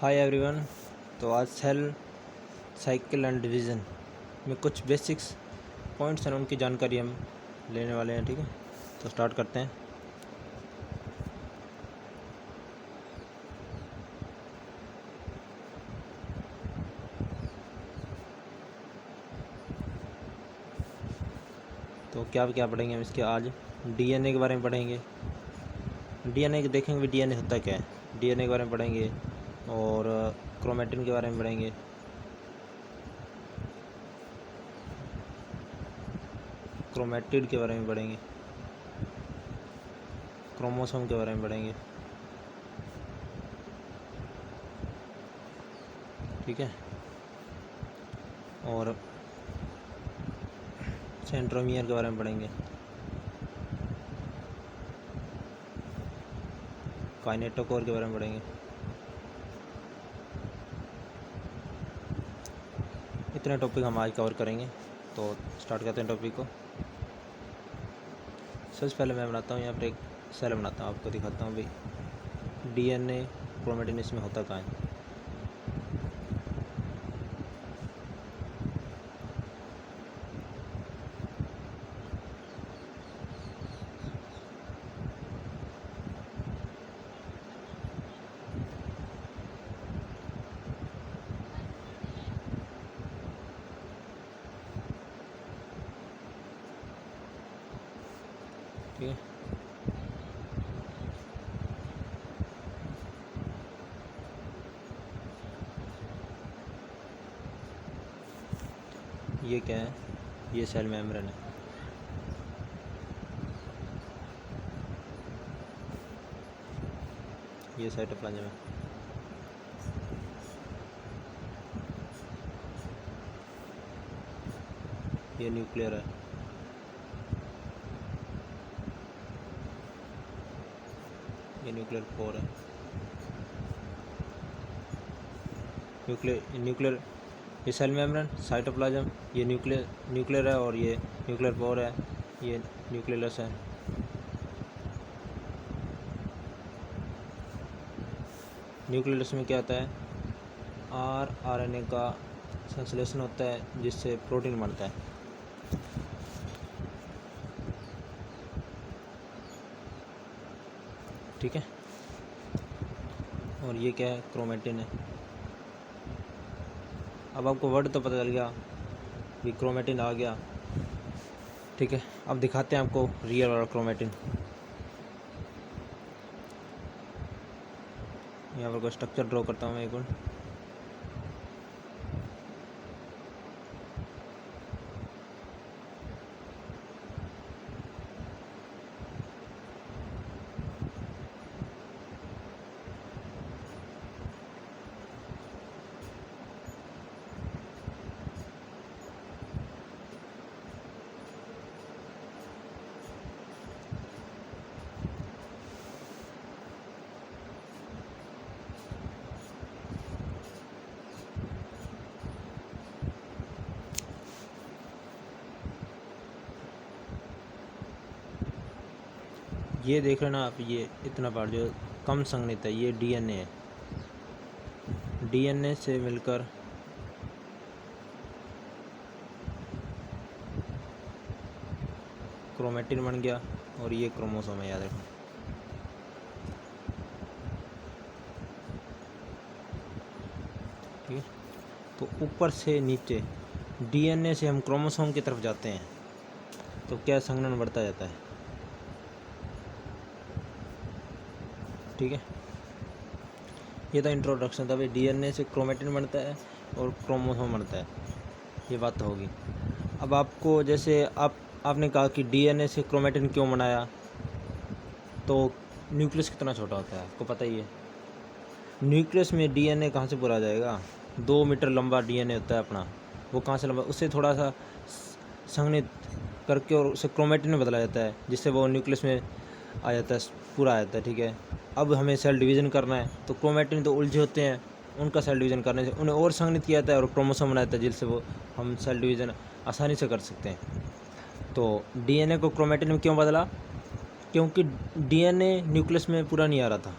Hi everyone. तो आज cell cycle and division में कुछ बेसिक्स पॉइंट्स हैं, उनकी जानकारी हम लेने वाले हैं। ठीक है, तो स्टार्ट करते हैं। तो क्या क्या पढ़ेंगे हम इसके आज? डीएनए के बारे में पढ़ेंगे। डीएनए के देखेंगे भी डीएनए होता क्या है, डीएनए के बारे में पढ़ेंगे। और क्रोमेटिन के बारे में पढ़ेंगे। क्रोमेटिड के बारे में पढ़ेंगे। क्रोमोसोम के बारे में पढ़ेंगे। ठीक है, और सेंट्रोमियर के बारे में पढ़ेंगे। काइनेटोकोर के बारे में पढ़ेंगे। इतने टॉपिक हम आज कवर करेंगे। तो स्टार्ट करते हैं टॉपिक को। सबसे पहले मैं बनाता हूँ यहाँ पर एक सेल बनाता हूँ, आपको दिखाता हूँ भाई डीएनए क्रोमेटिन इसमें होता कहाँ है। ठीक है, ये क्या है? ये सेल मेम्ब्रेन है। ये साइटोप्लाज्म है। ये न्यूक्लियर है। ये न्यूक्लियर पोर है। न्यूक्लियर ये सेल मेम्ब्रेन, साइटोप्लाज्म, ये न्यूक्लियर है, और ये न्यूक्लियर पोर है। ये न्यूक्लियस है। न्यूक्लियस में क्या होता है? आरएनए का संश्लेषण होता है जिससे प्रोटीन बनता है। ठीक है, और ये क्या है? क्रोमेटिन है। अब आपको वर्ड तो पता चल गया कि क्रोमेटिन आ गया। ठीक है, अब दिखाते हैं आपको रियल वाला क्रोमेटिन। यहाँ पर कोई स्ट्रक्चर ड्रॉ करता हूँ मैं एक मिनट। ये देख रहे ना आप, ये इतना पार्ट जो कम संघनित है ये डीएनए है। डीएनए से मिलकर क्रोमेटिन बन गया, और ये क्रोमोसोम है, याद रखना। ठीक है, तो ऊपर से नीचे डीएनए से हम क्रोमोसोम की तरफ जाते हैं तो क्या संघनन बढ़ता जाता है। ठीक है, ये तो इंट्रोडक्शन था भाई। डीएनए से क्रोमेटिन बनता है और क्रोमोसोम बनता है, ये बात तो होगी। अब आपको जैसे आपने कहा कि डीएनए से क्रोमेटिन क्यों बनाया, तो न्यूक्लियस कितना छोटा होता है आपको पता ही है। न्यूक्लियस में डीएनए कहाँ से पूरा जाएगा? 2 मीटर लंबा डीएनए होता है अपना, वो कहाँ से लंबा? उससे थोड़ा सा संघनित करके और उसे क्रोमेटिन में बदला जाता है, जिससे वो न्यूक्लियस में आ जाता है, पूरा आ जाता है। ठीक है, अब हमें सेल डिवीज़न करना है तो क्रोमेटिन तो उलझे होते हैं, उनका सेल डिवीज़न करने से उन्हें और संघनित किया जाता है और क्रोमोसोम बनाया जाता है, जिससे वो हम सेल डिवीज़न आसानी से कर सकते हैं। तो डीएनए को क्रोमेटिन में क्यों बदला? क्योंकि डीएनए न्यूक्लियस में पूरा नहीं आ रहा था,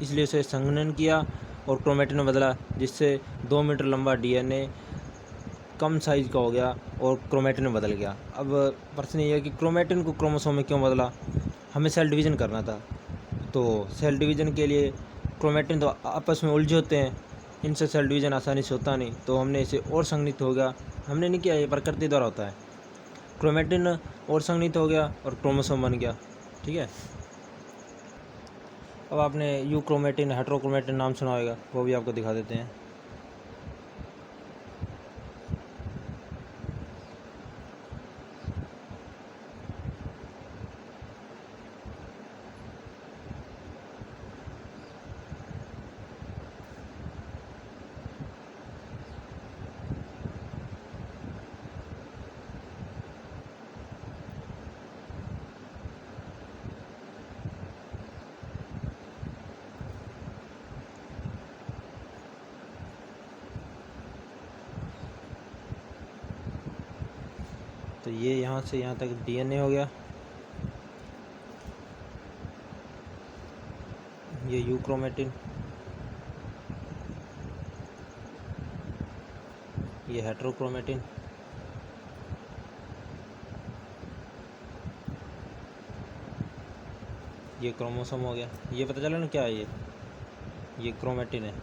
इसलिए उसे संघनन किया और क्रोमेटिन में बदला, जिससे 2 मीटर लंबा डीएनए कम साइज का हो गया और क्रोमेटिन में बदल गया। अब प्रश्न ये है कि क्रोमेटिन को क्रोमोसोम में क्यों बदला? हमें सेल डिवीज़न करना था, तो सेल डिवीज़न के लिए क्रोमेटिन तो आपस में उलझे होते हैं, इनसे सेल डिवीज़न आसानी से होता नहीं, तो हमने इसे और संघनित हो गया। हमने नहीं किया, ये प्रकृति द्वारा होता है। क्रोमेटिन और संघनित हो गया और क्रोमोसोम बन गया। ठीक है। अब आपने यूक्रोमेटिन, हेट्रोक्रोमेटिन नाम सुना होगा, वो भी आपको दिखा देते हैं। तो ये यहाँ से यहाँ तक डीएनए हो गया, ये यूक्रोमेटिन, ये हेट्रोक्रोमेटिन, ये क्रोमोसोम हो गया। ये पता चला ना क्या है ये क्रोमेटिन है,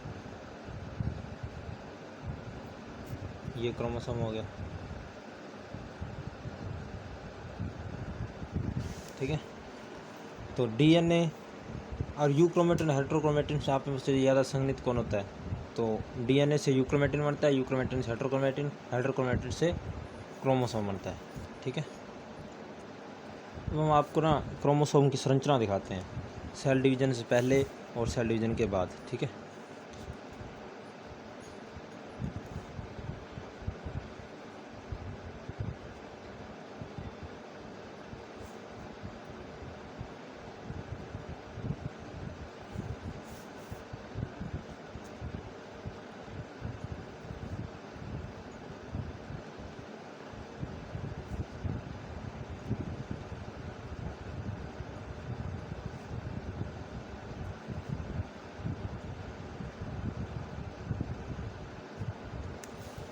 ये क्रोमोसोम हो गया। ठीक है। तो डीएनए और यूक्रोमेटिन हेट्रोक्रोमेटिन से आप में से ज़्यादा संघनित कौन होता है? तो डीएनए से यूक्रोमेटिन बनता है, यूक्रोमेटिन से हेट्रोक्रोमेटिन, हेट्रोक्रोमेटिन से क्रोमोसोम बनता है। ठीक है। अब हम आपको ना क्रोमोसोम की संरचना दिखाते हैं, सेल डिवीज़न से पहले और सेल डिवीज़न के बाद। ठीक है।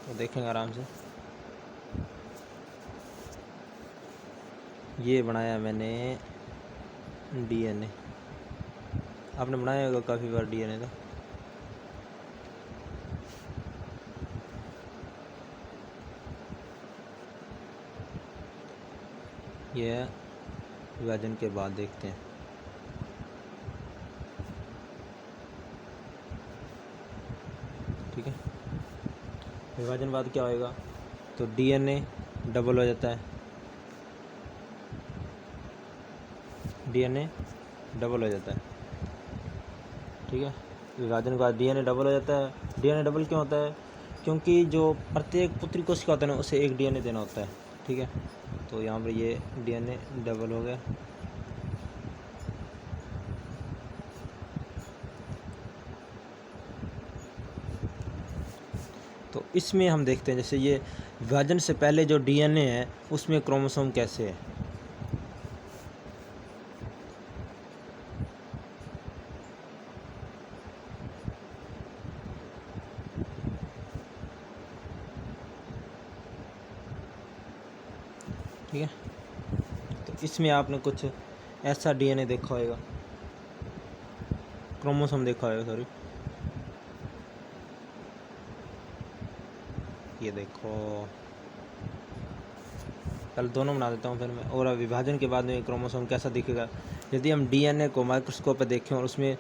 तो देखेंगे आराम से। ये बनाया मैंने डीएनए, आपने बनाया होगा काफ़ी बार डीएनए तो। ये विभाजन के बाद देखते हैं। ठीक है। विभाजन बाद क्या होएगा? तो डीएनए डबल हो जाता है, डीएनए डबल हो जाता है। ठीक है। विभाजन के बाद डीएनए डबल हो जाता है। डीएनए डबल क्यों होता है? क्योंकि जो प्रत्येक पुत्री कोशिका होता है ना, उसे एक डीएनए देना होता है। ठीक है। तो यहाँ पर ये डीएनए डबल हो गया। तो इसमें हम देखते हैं, जैसे ये विभाजन से पहले जो डीएनए है उसमें क्रोमोसोम कैसे है। ठीक है। तो इसमें आपने कुछ ऐसा डीएनए देखा होगा, क्रोमोसोम देखा होगा, सॉरी। ये देखो, पहले दोनों बना देता हूँ फिर मैं। और विभाजन के बाद में क्रोमोसोम कैसा दिखेगा, यदि हम डीएनए को माइक्रोस्कोप पर देखें और उसमें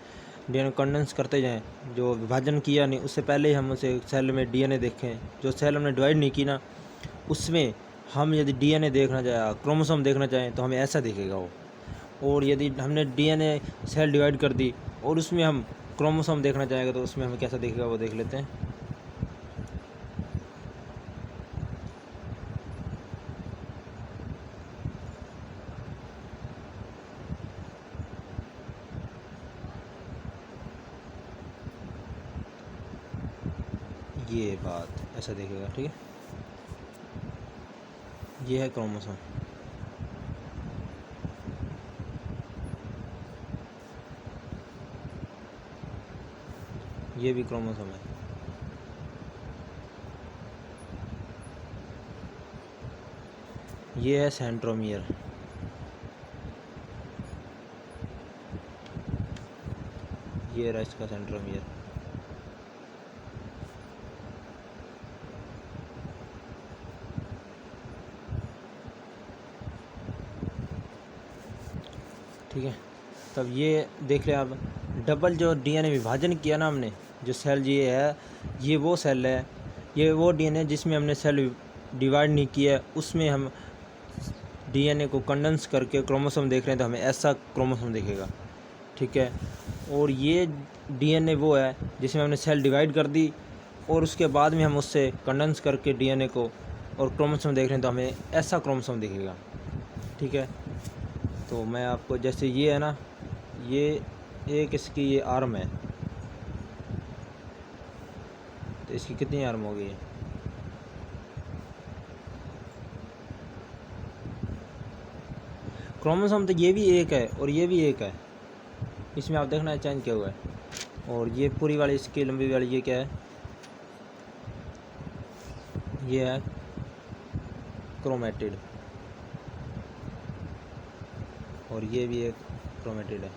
डीएनए कंडेंस करते जाएं, जो विभाजन किया नहीं उससे पहले ही हम उसे सेल में डीएनए देखें, जो सेल हमने डिवाइड नहीं की ना, उसमें हम यदि डीएनए देखना चाहें, क्रोमोसोम देखना चाहें, तो हमें ऐसा दिखेगा वो। और यदि हमने डीएनए सेल डिवाइड कर दी और उसमें हम क्रोमोसोम देखना चाहेंगे, तो उसमें हमें कैसा दिखेगा वो देख लेते हैं। ये बात ऐसा दिखेगा। ठीक है। ये है क्रोमोसोम। ये भी क्रोमोसोम है। ये है सेंट्रोमियर। ये रहा इसका सेंट्रोमियर। ठीक है, तब ये देख लें आप, डबल जो डीएनए विभाजन किया ना हमने, जो सेल ये है, ये वो सेल है, ये वो डीएनए जिसमें हमने सेल डिवाइड नहीं किया है, उसमें हम डीएनए को कंडेंस करके क्रोमोसोम देख रहे हैं, तो हमें ऐसा क्रोमोसोम दिखेगा। ठीक है, और ये डीएनए वो है जिसमें हमने सेल डिवाइड कर दी और उसके बाद में हम उससे कंडेंस करके डीएनए को और क्रोमोसोम देख रहे हैं, तो हमें ऐसा क्रोमोसोम दिखेगा। ठीक है, तो मैं आपको, जैसे ये है ना, ये एक इसकी ये आर्म है, तो इसकी कितनी आर्म हो गई है? क्रोमोसोम तो ये भी एक है और ये भी एक है, इसमें आप देखना चेंज क्या हुआ है। और ये पूरी वाली इसकी लंबी वाली ये क्या है? ये है क्रोमेटिड, और ये भी एक क्रोमेटिड है।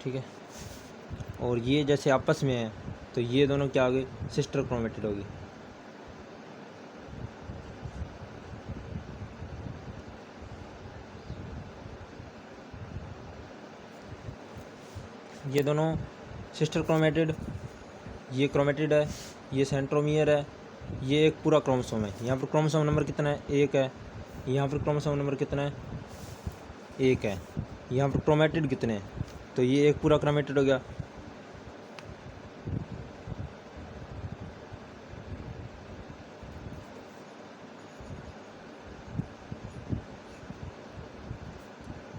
ठीक है, और ये जैसे आपस में है, तो ये दोनों क्या हो गई? सिस्टर क्रोमेटिड होगी। ये दोनों सिस्टर क्रोमेटिड, ये क्रोमेटिड है, ये सेंट्रोमियर है, ये एक पूरा क्रोमोसोम है। यहाँ पर क्रोमोसोम नंबर कितना है? एक है। यहाँ पर क्रोमोसोम नंबर कितना है? एक है। यहाँ पर क्रोमेटिड कितने हैं? तो ये एक पूरा क्रोमेटिड हो गया।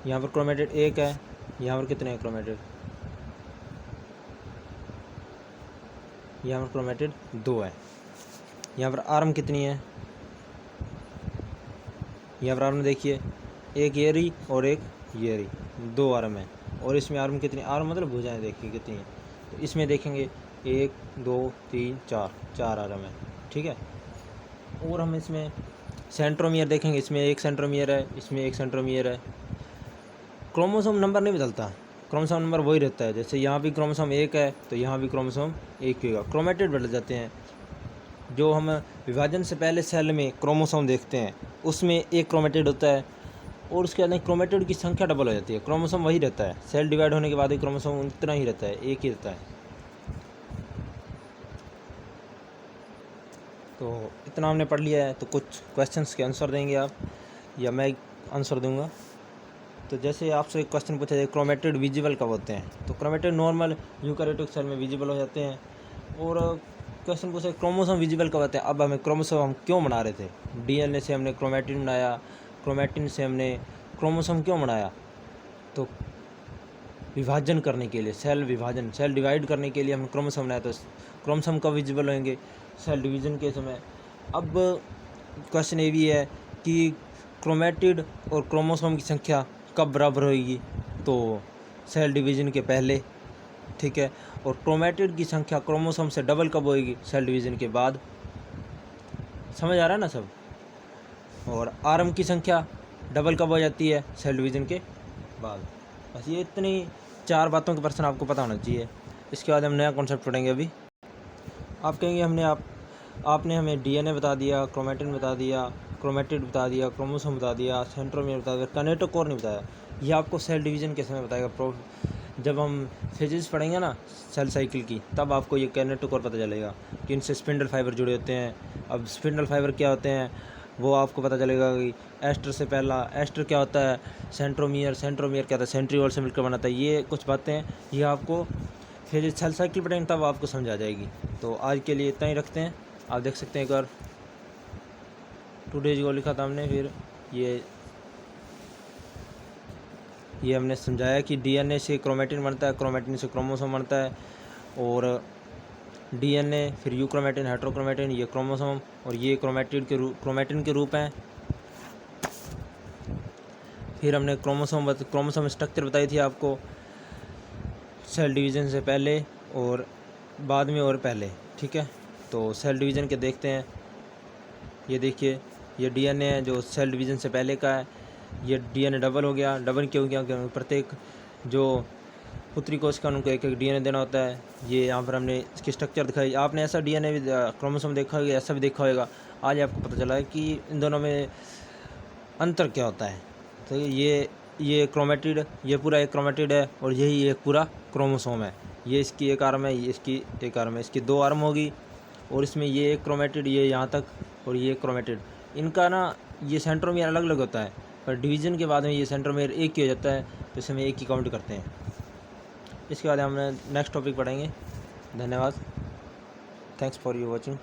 यहाँ पर क्रोमेटिड एक है, यहाँ पर कितने हैं क्रोमेटिड? यहाँ पर क्रोमेटिड दो है। यहाँ पर आर्म कितनी है? यहाँ पर आर्म देखिए, एक ये रही और एक ये रही, दो आर्म है। और इसमें आर्म कितनी? आर्म मतलब भुजाएं देखिए कितनी है। तो इसमें देखेंगे 1 2 3 4, 4 आर्म है। ठीक है, और हम इसमें सेंट्रोमियर देखेंगे, इसमें एक सेंट्रोमियर है, इसमें एक सेंट्रोमियर है। क्रोमोसोम नंबर नहीं बदलता, क्रोमोसोम नंबर वही रहता है। जैसे यहाँ भी क्रोमोसोम एक है तो यहाँ भी क्रोमोसोम एक ही होगा। क्रोमेटिड बदल जाते हैं। जो हम विभाजन से पहले सेल में क्रोमोसोम देखते हैं, उसमें एक क्रोमेटिड होता है और उसके बाद क्रोमेटिड की संख्या डबल हो जाती है। क्रोमोसोम वही रहता है, सेल डिवाइड होने के बाद क्रोमोसोम उतना ही रहता है, एक ही रहता है। तो इतना हमने पढ़ लिया है, तो कुछ क्वेश्चंस के आंसर देंगे आप या मैं आंसर दूंगा। तो जैसे आपसे एक क्वेश्चन पूछा जाए, क्रोमेटिड विजिबल कब होते हैं? तो क्रोमेटिड नॉर्मल यूकैरियोटिक सेल में विजिबल हो जाते हैं। और क्वेश्चन पूछा, क्रोमोसोम विजिबल कब होते हैं? अब हमें क्रोमोसोम हम क्यों बना रहे थे? डीएनए से हमने क्रोमेटिन बनाया, क्रोमेटिन से हमने क्रोमोसोम क्यों बनाया? तो विभाजन करने के लिए, सेल विभाजन, सेल डिवाइड करने के लिए हमने क्रोमोसोम बनाया। तो क्रोमोसोम कब विजिबल होंगे? सेल डिवीज़न के समय। अब क्वेश्चन ये भी है कि क्रोमेटिड और क्रोमोसोम की संख्या कब बराबर होगी? तो सेल डिवीज़न के पहले। ठीक है, और क्रोमेटिड की संख्या क्रोमोसोम से डबल कब होगी? सेल डिवीज़न के बाद। समझ आ रहा है ना सब? और आर्म की संख्या डबल कब हो जाती है? सेल डिवीज़न के बाद। बस ये इतनी 4 बातों के प्रश्न आपको पता होना चाहिए। इसके बाद हम नया कॉन्सेप्ट पढ़ेंगे। अभी आप कहेंगे आपने हमें डीएनए बता दिया, क्रोमेटिन बता दिया, क्रोमेटिड बता दिया, क्रोमोसोम बता दिया, सेंट्रोमियर बता दिया, किनेटोकोर नहीं बताया। ये आपको सेल डिवीज़न के समय बताएगा। जब हम फिजिक्स पढ़ेंगे ना सेल साइकिल की, तब आपको ये किनेटोकोर पता चलेगा कि इनसे स्पिंडल फाइबर जुड़े होते हैं। अब स्पिंडल फाइबर क्या होते हैं वो आपको पता चलेगा कि एस्टर से पहला एस्टर क्या होता है, सेंट्रोमियर क्या होता है, सेंट्रियोल से मिलकर बनाता है। ये कुछ बातें ये आपको फिर सेल साइकिल पढ़ेंगे तब आपको समझ आ जाएगी। तो आज के लिए इतना ही रखते हैं। आप देख सकते हैं एक बार टुडेज को लिखा था हमने, फिर ये हमने समझाया कि डीएनए से क्रोमेटिन बनता है, क्रोमेटिन से क्रोमोसोम बनता है, और डीएनए फिर यूक्रोमेटिन, हेट्रोक्रोमेटिन, ये क्रोमोसोम, और ये क्रोमेटिन के रूप हैं। फिर हमने क्रोमोसोम स्ट्रक्चर बताई थी आपको, सेल डिवीज़न से पहले और बाद में और पहले, ठीक है। तो सेल डिवीज़न के देखते हैं। ये देखिए, ये डीएनए है जो सेल डिवीज़न से पहले का है। ये डीएनए डबल हो गया। डबल क्यों गया? क्योंकि प्रत्येक जो पुत्री कोशिका उनको एक एक डीएनए देना होता है। ये यहाँ पर हमने इसकी स्ट्रक्चर दिखाई। आपने ऐसा डीएनए भी क्रोमोसोम देखा होगा, ऐसा भी देखा होगा। आज आपको पता चला है कि इन दोनों में अंतर क्या होता है। तो ये क्रोमेटिड, ये पूरा एक क्रोमेटिड है और यही एक पूरा क्रोमोसोम है। ये इसकी एक आर्म है, ये इसकी एक आर्म है, इसकी 2 आर्म होगी। और इसमें ये एक क्रोमेटिड, ये यहाँ तक, और ये क्रोमेटिड। इनका ना ये सेंट्रोमियर अलग अलग होता है, पर डिवीज़न के बाद में ये सेंट्रोमियर एक ही हो जाता है, तो इसमें एक ही काउंट करते हैं। इसके बाद हम नेक्स्ट टॉपिक पढ़ेंगे। धन्यवाद। Thanks for you watching.